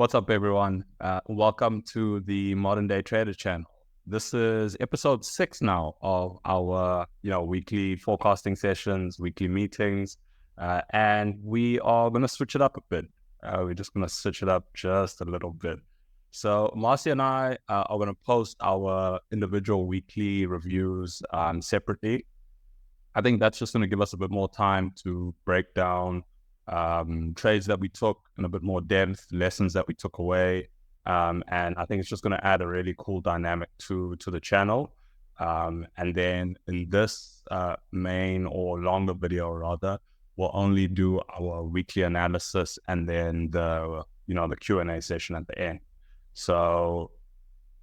What's up, everyone? Welcome to the Modern Day Trader channel. This is episode 6 now of our, weekly forecasting sessions, weekly meetings, and we are going to switch it up a bit. We're just going to switch it up just a little bit. So Marcy and I are going to post our individual weekly reviews separately. I think that's just going to give us a bit more time to break down trades that we took in a bit more depth, lessons that we took away. And I think it's just going to add a really cool dynamic to the channel. And then in this main or longer video rather, we'll only do our weekly analysis and then the Q&A session at the end. So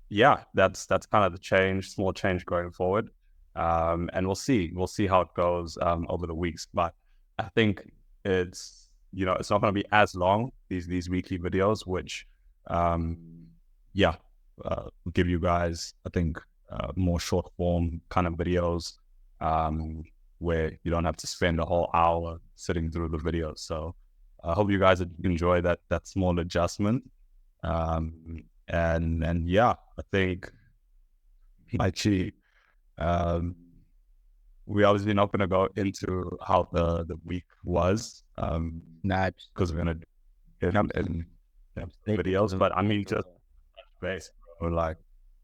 yeah, that's kind of the change, small change going forward. And we'll see how it goes over the weeks. But I think it's not going to be as long, these weekly videos, which will give you guys, I think, more short form kind of videos where you don't have to spend a whole hour sitting through the videos. So I hope you guys enjoy that small adjustment. And yeah, I think actually we obviously not going to go into how the week was because we're going to get them in videos, but I mean just base, like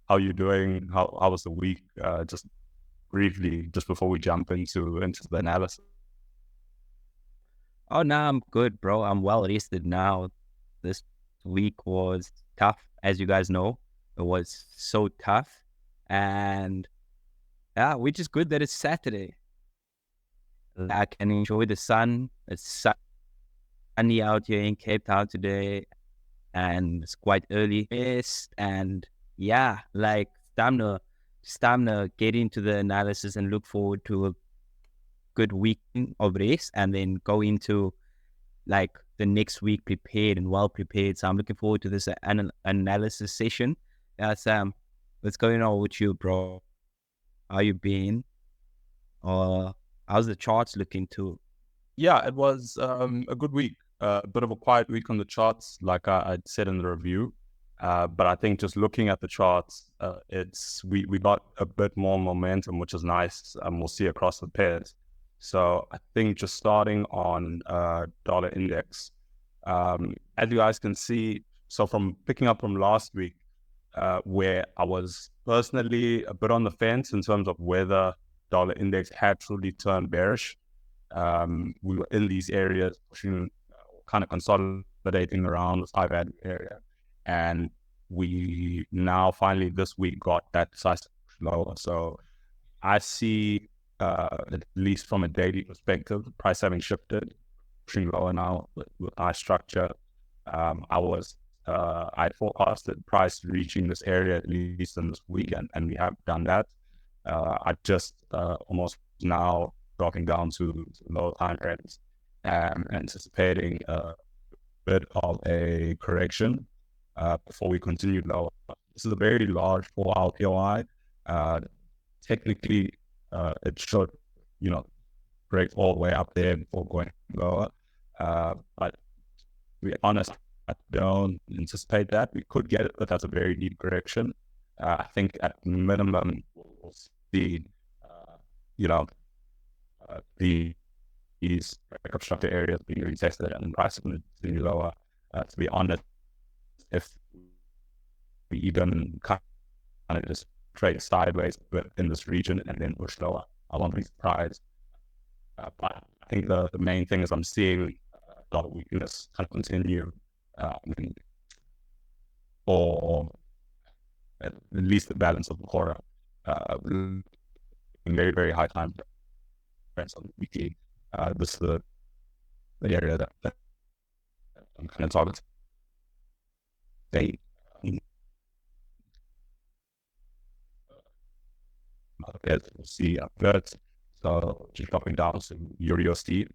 how you doing, how was the week, just briefly, just before we jump into the analysis. Oh, no, I'm good, bro. I'm well rested now. This week was tough, as you guys know. It was so tough, and yeah, which is good that it's Saturday. I can enjoy the sun. It's sunny out here in Cape Town today, and it's quite early. And yeah, like it's time to get into the analysis and look forward to a good week of race, and then go into like the next week prepared and well prepared. So I'm looking forward to this analysis session. Sam, what's going on with you, bro? How you been? Or how's the charts looking too? Yeah, it was a good week. A bit of a quiet week on the charts, like I'd said in the review. But I think just looking at the charts, we got a bit more momentum, which is nice. We'll see across the pairs. So I think just starting on dollar index, as you guys can see, so from picking up from last week, where I was personally a bit on the fence in terms of whether dollar index had truly turned bearish. We were in these areas pushing, kind of consolidating around the 5 value area, and we now finally this week got that decisive lower. So I see, at least from a daily perspective, the price having shifted, pushing lower now with high structure. I forecasted price reaching this area at least in this weekend, and we have done that. I just almost now dropping down to lower time frames, anticipating a bit of a correction before we continue lower. This is a very large 4-hour POI. Technically, it should, break all the way up there before going lower. But to be honest, I don't anticipate that. We could get it, but that's a very deep correction. I think at minimum, we'll see, these backup structure areas being retested and the price will continue lower. To be honest, if we even kind of just trade sideways but in this region and then push lower, I won't be surprised. But I think the main thing is I'm seeing a lot of weakness kind of continue for at least the balance of the quarter. In very, very high time frames on the weekly. This is the area that I'm kind of targeting. As we'll see afterwards. So just dropping down to EURUSD.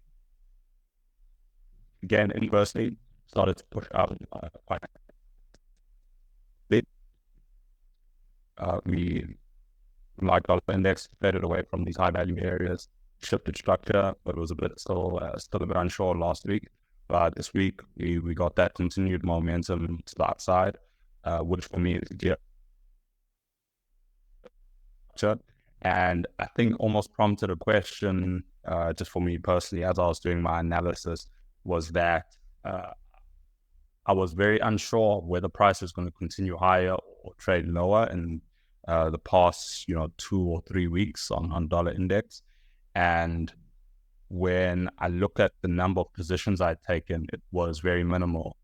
Again, inversely, started to push out quite a bit. We, like dollar index, faded away from these high value areas, shifted structure, but it was a bit still a bit unsure last week. this week. We got that continued momentum to the upside, which for me is clear. And I think almost prompted a question, just for me personally, as I was doing my analysis, was that I was very unsure whether price was going to continue higher or trade lower in the past, 2 or 3 weeks on dollar index. And when I look at the number of positions I'd taken, it was very minimal.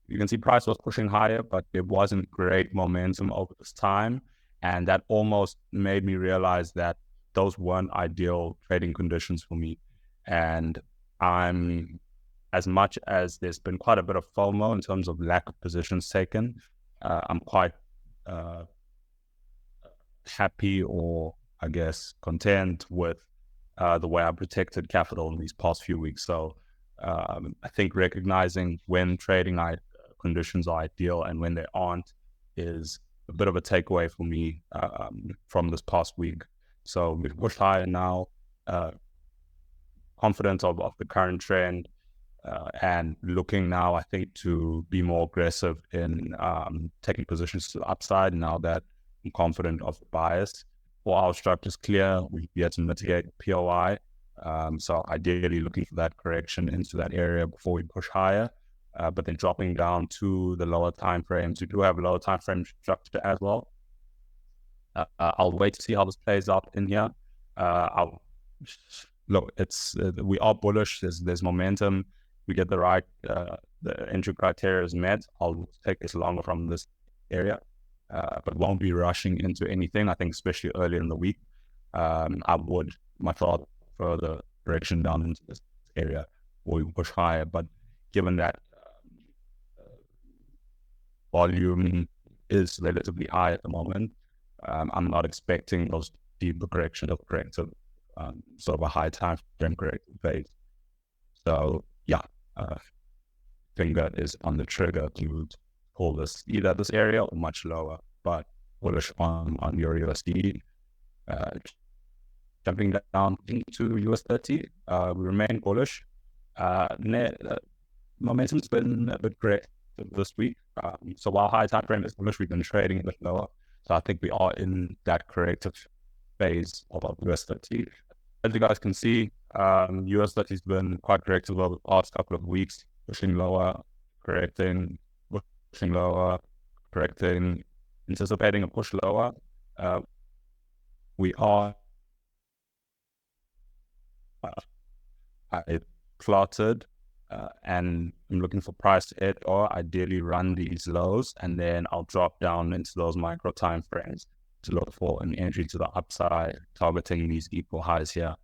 You can see price was pushing higher, but there wasn't great momentum over this time. And that almost made me realize that those weren't ideal trading conditions for me. And as much as there's been quite a bit of FOMO in terms of lack of positions taken, I'm quite happy, or I guess content with the way I protected capital in these past few weeks. So I think recognizing when trading conditions are ideal and when they aren't is a bit of a takeaway for me from this past week. So we've pushed higher now, confident of the current trend, and looking now, I think, to be more aggressive in taking positions to the upside now that I'm confident of the bias. For our structure is clear, we've yet to mitigate POI. So ideally looking for that correction into that area before we push higher. But then dropping down to the lower time frames. We do have a lower time frame structure as well. I'll wait to see how this plays out in here. Look, we are bullish. There's momentum. We get the right the entry criteria is met. I'll take this longer from this area, but won't be rushing into anything. I think especially early in the week, I would much rather further direction down into this area or we push higher. But given that volume is relatively high at the moment, I'm not expecting those deeper corrections of corrective, sort of a high time frame corrective phase. So yeah, finger is on the trigger to pull this either this area or much lower, but bullish on your USD. Jumping down into US30, we remain bullish. Momentum's been a bit great this week. So while high time frame is bullish, we've been trading a bit lower. So I think we are in that corrective phase of our US30. As you guys can see, US30 has been quite corrective over the past couple of weeks, pushing lower, correcting, pushing lower, correcting, anticipating a push lower. We are plotted, and I'm looking for price to hit or ideally run these lows, and then I'll drop down into those micro time frames to look for an entry to the upside, targeting these equal highs here.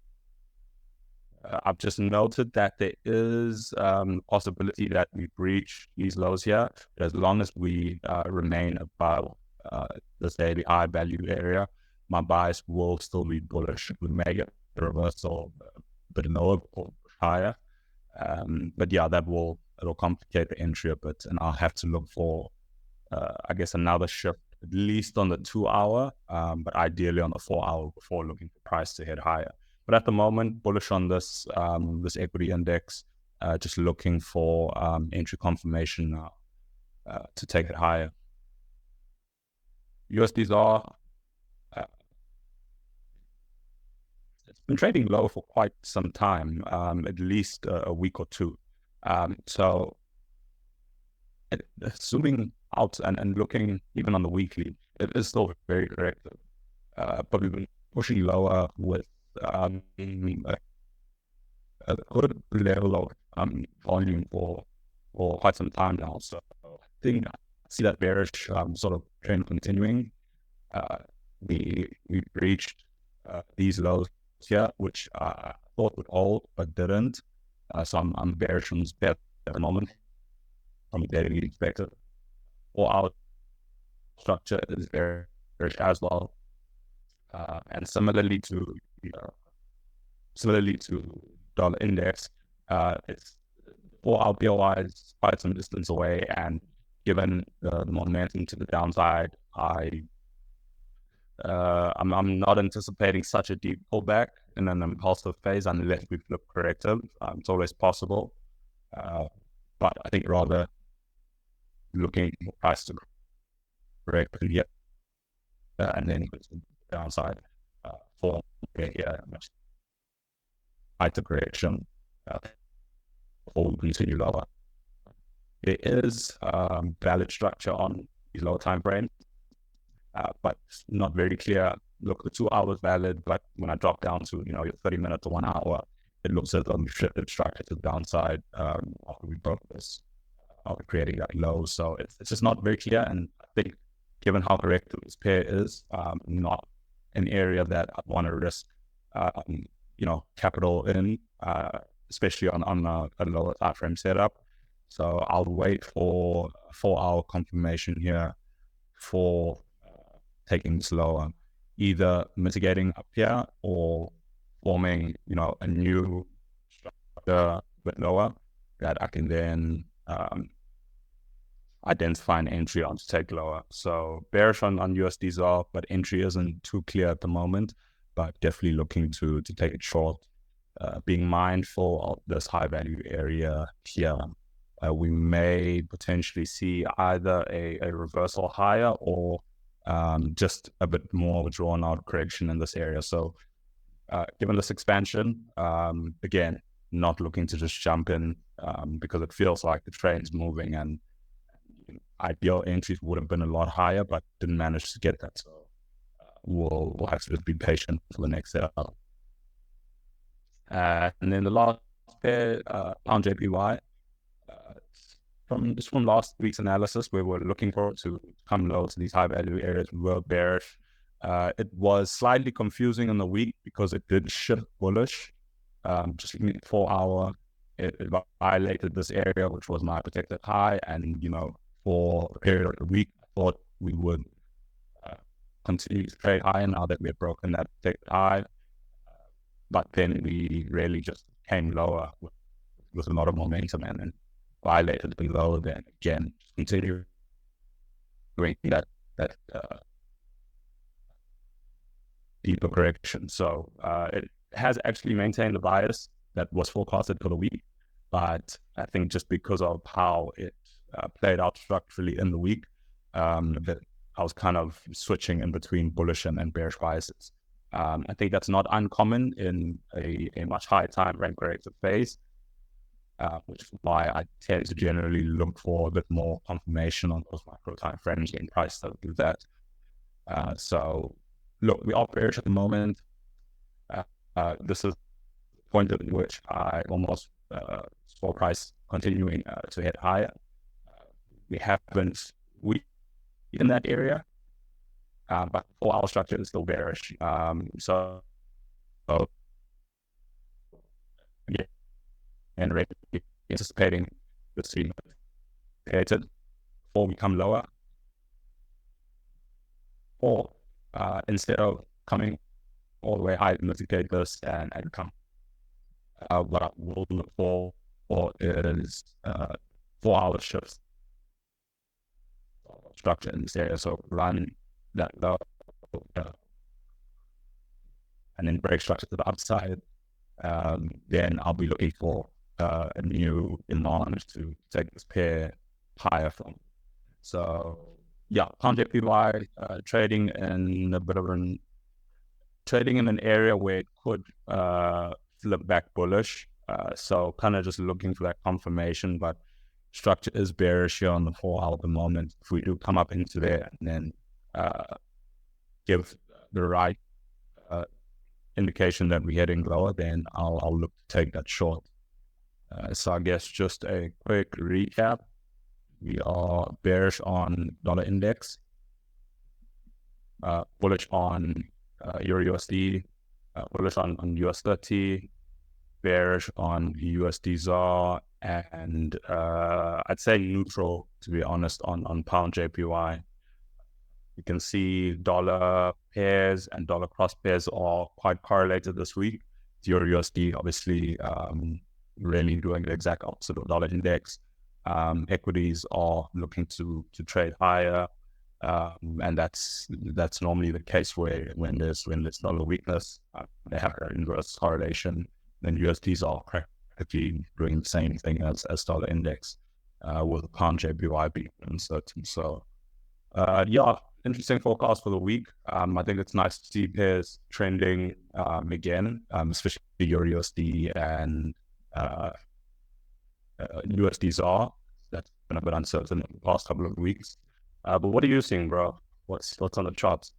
I've just noted that there is a possibility that we breach these lows here, but as long as we remain above this daily high value area, my bias will still be bullish. We may get a reversal a bit lower or higher, but yeah, it'll complicate the entry a bit, and I'll have to look for I guess another shift at least on the 2 hour, but ideally on the 4 hour before looking for price to head higher. But at the moment, bullish on this this equity index, just looking for entry confirmation now to take it higher. USDs are it's been trading low for quite some time, at least a week or two. So zooming out and looking even on the weekly, it is still very corrective. But we've been pushing lower with a good level of volume for quite some time now. So I think I see that bearish sort of trend continuing. We reached these lows here, which I thought would hold but didn't. So I'm bearish on this bet at the moment from a daily perspective. Or our structure is bearish as well. And similarly to dollar index, it's 4 hour POI is quite some distance away, and given the momentum to the downside, I'm not anticipating such a deep pullback in an impulsive phase unless we flip corrective. It's always possible. But I think rather looking for price to correct here and then downside for much tighter correction before we continue lower. There is valid structure on these lower time frames, but not very clear. Look, the 2 hours valid, but when I drop down to your 30 minutes to 1 hour, it looks as though we shifted structure to the downside after we broke this, after creating that low. So it's just not very clear. And I think given how correct this pair is, not an area that I want to risk, capital in, especially on a lower time frame setup. So I'll wait for 4-hour confirmation here for taking this lower, either mitigating up here or forming, a new structure with lower that I can then identify an entry on to take lower. So bearish on USD ZAR, but entry isn't too clear at the moment, but definitely looking to take it short, being mindful of this high value area here. We may potentially see either a reversal higher or just a bit more of a drawn out correction in this area. So given this expansion, again, not looking to just jump in because it feels like the train's moving, and ideal entries would have been a lot higher, but didn't manage to get that. So we'll have to just be patient for the next setup. And then the last pair, pound JPY. From last week's analysis, we were looking for it to come low to these high value areas. We were bearish. It was slightly confusing in the week because it did shift bullish. Just looking at 4-hour, it violated this area, which was my protected high. And, for a period of the week, I thought we would continue to trade high now that we had broken that protected high. But then we really just came lower with a lot of momentum and then violated below, then again continue that deeper correction. So it has actually maintained the bias that was forecasted for the week, but I think just because of how it played out structurally in the week, that I was kind of switching in between bullish and bearish biases. I think that's not uncommon in a much higher time frame corrective phase. Which is why I tend to generally look for a bit more confirmation on those micro time frames and price that do that. So look, we are bearish at the moment. This is the point at which I almost saw price continuing to head higher. We haven't in that area, but 4-hour structure is still bearish. So yeah. And anticipating the stream created before we come lower, or instead of coming all the way high to mitigate this and come, what I will look for is 4-hour shifts structure in this area. So run that low and then break structure to the upside. Then I'll be looking for a new demand to take this pair higher from. So yeah, pound JPY trading in an area where it could flip back bullish. So kind of just looking for that confirmation, but structure is bearish here on the 4-hour at the moment. If we do come up into there and then give the right indication that we're heading lower, then I'll look to take that short. So I guess just a quick recap. We are bearish on dollar index, bullish on Euro USD, bullish on US 30, bearish on USD ZAR, and I'd say neutral, to be honest, on pound JPY. You can see dollar pairs and dollar cross pairs are quite correlated this week. Euro USD obviously really doing the exact opposite of dollar index. Equities are looking to trade higher, and that's normally the case when there's dollar weakness, they have an inverse correlation. Then USDs are actually doing the same thing as dollar index with pound JPY being uncertain. So yeah, interesting forecast for the week. I think it's nice to see pairs trending again, especially Euro USD and USD ZAR. That's been a bit uncertain in the past couple of weeks. But what are you seeing, bro? What's on the charts?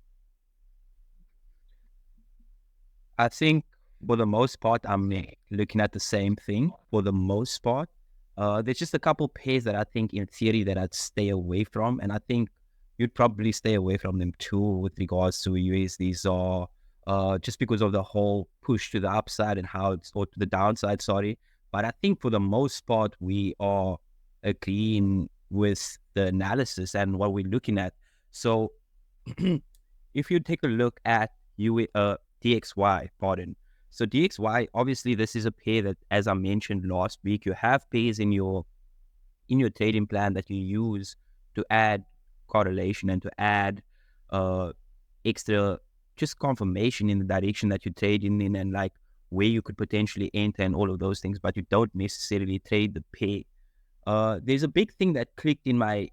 I think for the most part, I'm looking at the same thing for the most part. There's just a couple pairs that I think in theory that I'd stay away from. And I think you'd probably stay away from them too with regards to USDs or just because of the whole push to the upside and how it's, or to the downside, sorry. But I think for the most part, we are agreeing with the analysis and what we're looking at. So if you take a look at DXY, pardon. So DXY, obviously this is a pair that, as I mentioned last week, you have pairs in your trading plan that you use to add correlation and to add extra just confirmation in the direction that you're trading in and like where you could potentially enter and all of those things, but you don't necessarily trade the pair. There's a big thing that clicked in my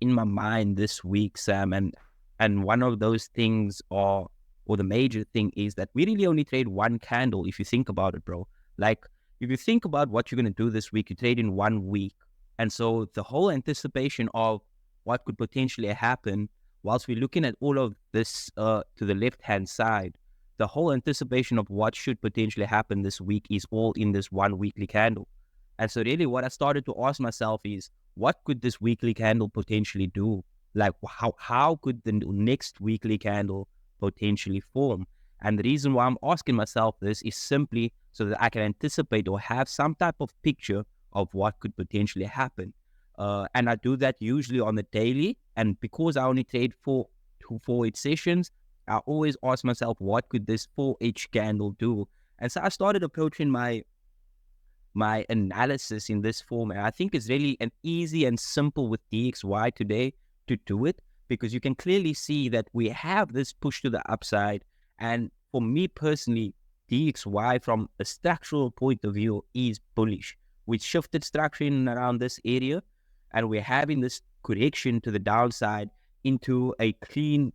mind this week, Sam, and one of those things or the major thing is that we really only trade one candle if you think about it, bro. Like if you think about what you're going to do this week, you trade in 1 week. And so the whole anticipation of what could potentially happen whilst we're looking at all of this to the left-hand side, the whole anticipation of what should potentially happen this week is all in this one weekly candle. And so really what I started to ask myself is, what could this weekly candle potentially do? Like how could the next weekly candle potentially form? And the reason why I'm asking myself this is simply so that I can anticipate or have some type of picture of what could potentially happen. And I do that usually on the daily. And because I only trade 4-8 sessions, I always ask myself, what could this 4H candle do? And so I started approaching my analysis in this format. I think it's really an easy and simple with DXY today to do it, because you can clearly see that we have this push to the upside. And for me personally, DXY from a structural point of view is bullish. We shifted structure in around this area and we're having this correction to the downside into a clean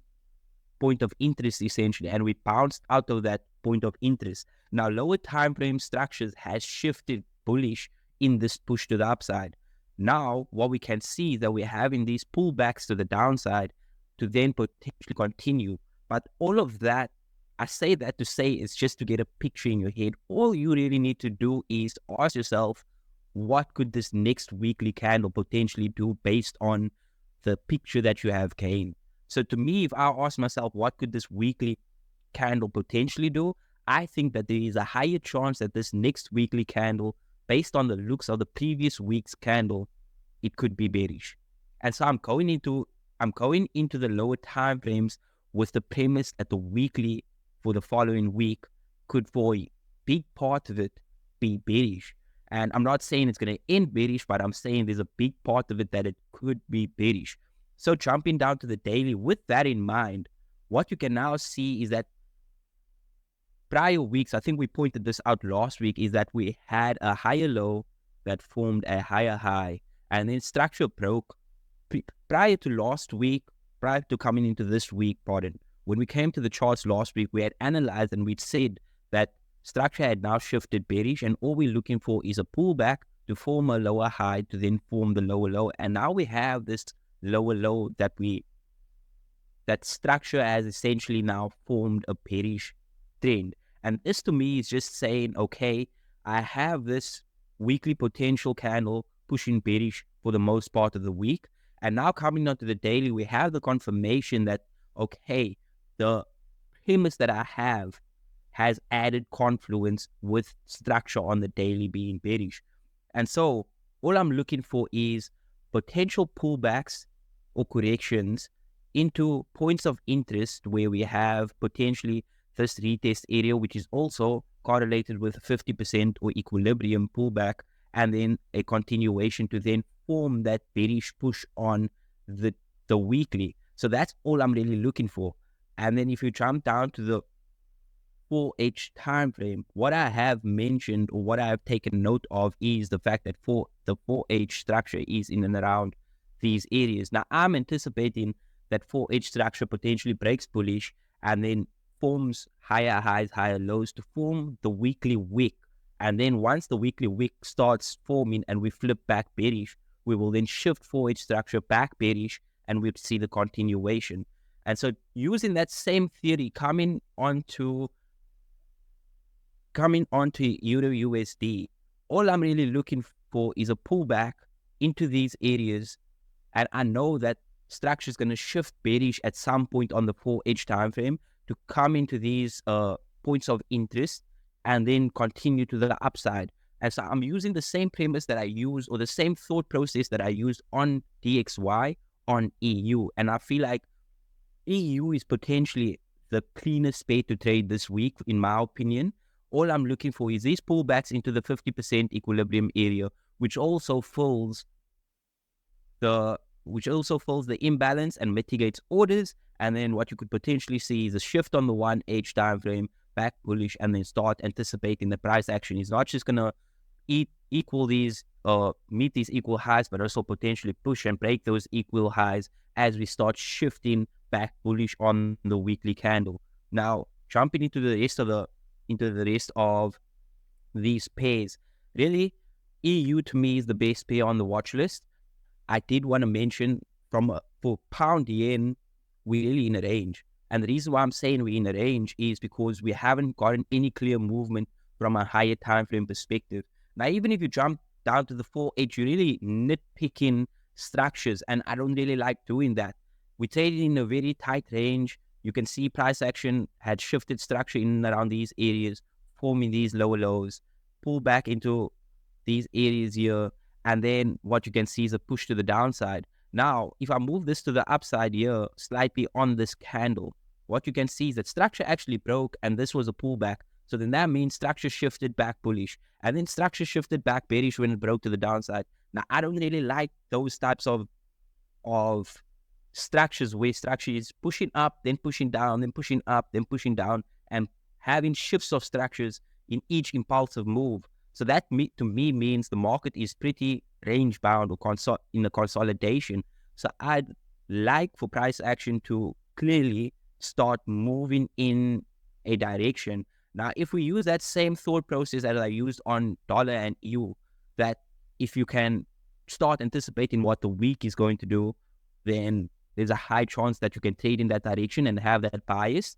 point of interest essentially, and we bounced out of that point of interest. Now lower time frame structures has shifted bullish in this push to the upside. Now what we can see is that we're having these pullbacks to the downside to then potentially continue. But all of that, I say that to say, it's just to get a picture in your head. All you really need to do is ask yourself, what could this next weekly candle potentially do based on the picture that you have gained? So to me, if I ask myself, what could this weekly candle potentially do? I think that there is a higher chance that this next weekly candle, based on the looks of the previous week's candle, it could be bearish. And so I'm going into the lower time frames with the premise that the weekly for the following week could, for a big part of it, be bearish. And I'm not saying it's going to end bearish, but I'm saying there's a big part of it that it could be bearish. So jumping down to the daily, with that in mind, what you can now see is that prior weeks, I think we pointed this out last week, is that we had a higher low that formed a higher high, and then structure broke prior to last week, prior to coming into this week, pardon. When we came to the charts last week, we had analyzed and we'd said that structure had now shifted bearish, and all we're looking for is a pullback to form a lower high to then form the lower low. And now we have this lower low that structure has essentially now formed a bearish trend. And this to me is just saying, okay, I have this weekly potential candle pushing bearish for the most part of the week. And now coming onto the daily, we have the confirmation that, okay, the premise that I have has added confluence with structure on the daily being bearish. And so all I'm looking for is potential pullbacks or corrections into points of interest where we have potentially this retest area, which is also correlated with a 50% or equilibrium pullback, and then a continuation to then form that bearish push on the weekly. So that's all I'm really looking for. And then if you jump down to the 4H time frame, what I have mentioned or what I have taken note of is the fact that for the 4H structure is in and around these areas. Now, I'm anticipating that 4H structure potentially breaks bullish and then forms higher highs, higher lows to form the weekly wick. And then once the weekly wick starts forming and we flip back bearish, we will then shift 4H structure back bearish and we'll see the continuation. And so using that same theory coming onto Euro USD, all I'm really looking for is a pullback into these areas. And I know that structure is going to shift bearish at some point on the 4H time frame to come into these points of interest and then continue to the upside. And so I'm using the same premise that I use, or the same thought process that I used on DXY on EU. And I feel like EU is potentially the cleanest space to trade this week, in my opinion. All I'm looking for is these pullbacks into the 50% equilibrium area, which also fills the imbalance and mitigates orders. And then what you could potentially see is a shift on the 1H time frame, back bullish, and then start anticipating the price action is not just going to meet these equal highs, but also potentially push and break those equal highs as we start shifting back bullish on the weekly candle. Now, jumping into the rest of these pairs, really, EU to me is the best pair on the watch list. I did want to mention for pound yen, we're really in a range. And the reason why I'm saying we're in a range is because we haven't gotten any clear movement from a higher time frame perspective. Now, even if you jump down to the 4H, you're really nitpicking structures, and I don't really like doing that. We traded in a very tight range. You can see price action had shifted structure in and around these areas, forming these lower lows, pull back into these areas here, and then what you can see is a push to the downside. Now, if I move this to the upside here, slightly on this candle, what you can see is that structure actually broke, and this was a pullback. So then that means structure shifted back bullish, and then structure shifted back bearish when it broke to the downside. Now, I don't really like those types of structures where structure is pushing up, then pushing down, then pushing up, then pushing down, and having shifts of structures in each impulsive move. So that to me means the market is pretty range bound or in a consolidation. So I'd like for price action to clearly start moving in a direction. Now, if we use that same thought process as I used on dollar and EU, that if you can start anticipating what the week is going to do, then there's a high chance that you can trade in that direction and have that bias.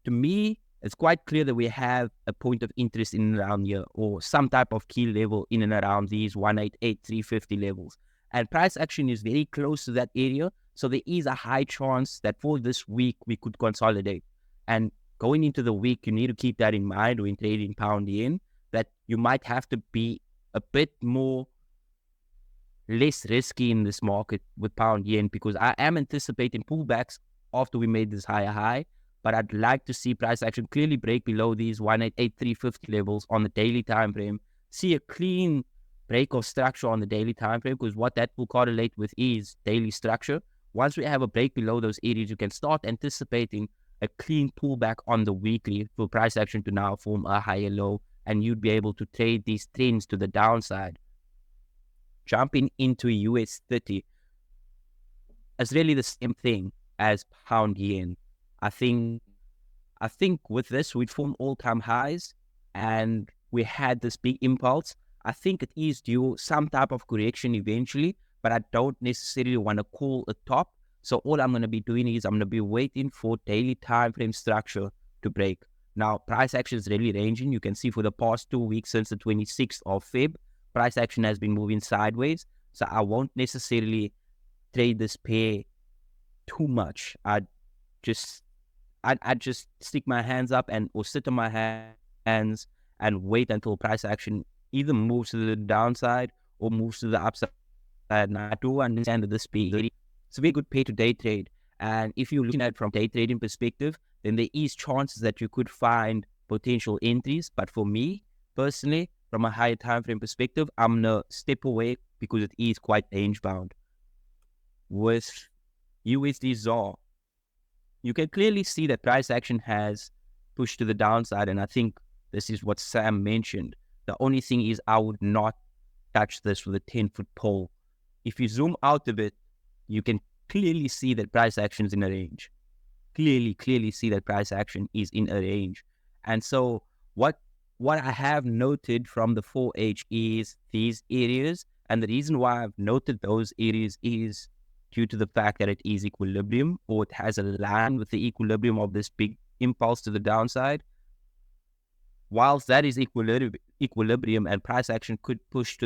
To me, it's quite clear that we have a point of interest in and around here, or some type of key level in and around these 188,350 levels. And price action is very close to that area. So there is a high chance that for this week, we could consolidate. And going into the week, you need to keep that in mind when trading pound yen, that you might have to be a bit less risky in this market with pound yen, because I am anticipating pullbacks after we made this higher high. But I'd like to see price action clearly break below these 188,350 levels on the daily time frame, see a clean break of structure on the daily time frame, because what that will correlate with is daily structure. Once we have a break below those areas, you can start anticipating a clean pullback on the weekly for price action to now form a higher low, and you'd be able to trade these trends to the downside. Jumping into US 30, it's really the same thing as pound yen. I think with this, we'd form all-time highs, and we had this big impulse. I think it is due some type of correction eventually, but I don't necessarily want to call a top. So all I'm going to be doing is I'm going to be waiting for daily time frame structure to break. Now, price action is really ranging. You can see for the past 2 weeks since the 26th of Feb, price action has been moving sideways. So I won't necessarily trade this pair too much. I'd just stick my hands up or sit on my hands and wait until price action either moves to the downside or moves to the upside. And I do understand that this pair it's a very good pay to day trade. And if you're looking at it from day trading perspective, then there is chances that you could find potential entries. But for me personally, from a higher time frame perspective, I'm gonna step away because it is quite range bound. With USD ZAR, you can clearly see that price action has push to the downside. And I think this is what Sam mentioned. The only thing is I would not touch this with a 10-foot pole. If you zoom out of it, you can clearly see that price action is in a range. Clearly see that price action is in a range. And so what I have noted from the 4H is these areas. And the reason why I've noted those areas is due to the fact that it is equilibrium, or it has aligned with the equilibrium of this big impulse to the downside. Whilst that is equilibrium and price action could push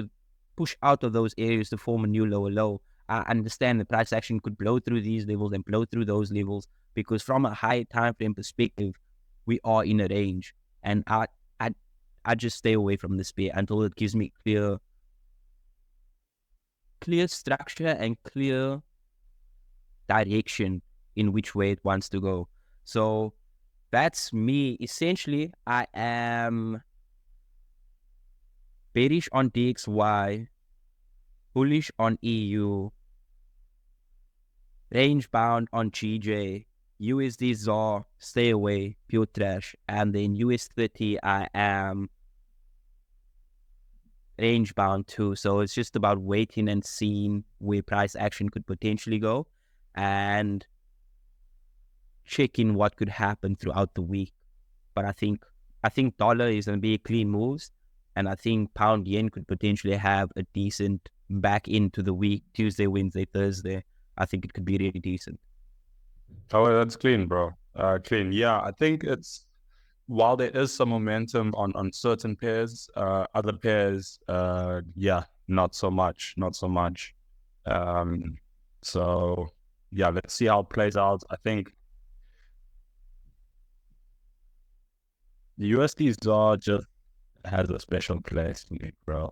out of those areas to form a new lower low, I understand the price action could blow through these levels and blow through those levels, because from a high time frame perspective, we are in a range. And I just stay away from this pair until it gives me clear structure and clear direction in which way it wants to go. So that's me. Essentially, I am bearish on DXY, bullish on EU, range bound on GJ, USD ZAR, stay away, pure trash. And then US30, I am range bound too. So it's just about waiting and seeing where price action could potentially go and checking what could happen throughout the week. But I think dollar is going to be clean moves, and I think pound yen could potentially have a decent back into the week, Tuesday, Wednesday, Thursday. I think it could be really decent. Oh, that's clean, bro. Clean. Yeah, I think it's, while there is some momentum on certain pairs, other pairs, yeah, not so much. So yeah, let's see how it plays out. I think the USD just has a special place for me, bro.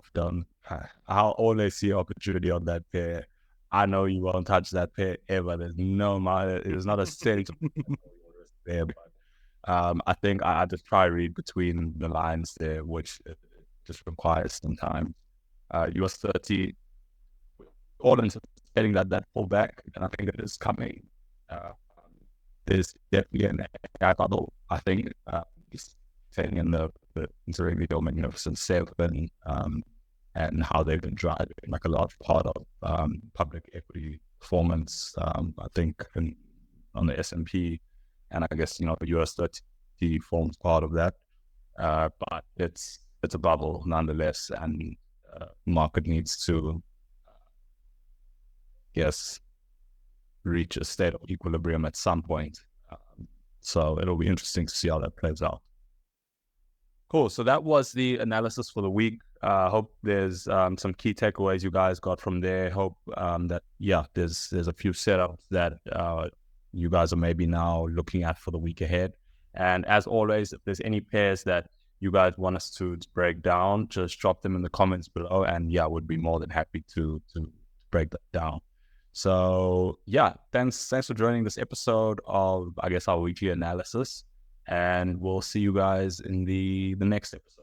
I'll always see opportunity on that pair. I know you won't touch that pair ever. There's not a cent there, but I think I just try to read between the lines there, which just requires some time. US30, all anticipating that pullback, and I think it is coming. There's definitely an AI bubble, I think, saying in the considering the Magnificent Seven, and how they've been driving like a large part of public equity performance, I think on the S&P, and I guess US30 forms part of that, but it's a bubble nonetheless, and market needs to reach a state of equilibrium at some point. So it'll be interesting to see how that plays out. Cool. So that was the analysis for the week. Hope there's some key takeaways you guys got from there. Hope that there's a few setups that you guys are maybe now looking at for the week ahead. And as always, if there's any pairs that you guys want us to break down, just drop them in the comments below, and would be more than happy to break that down. So thanks for joining this episode of, I guess, our weekly analysis, and we'll see you guys in the next episode.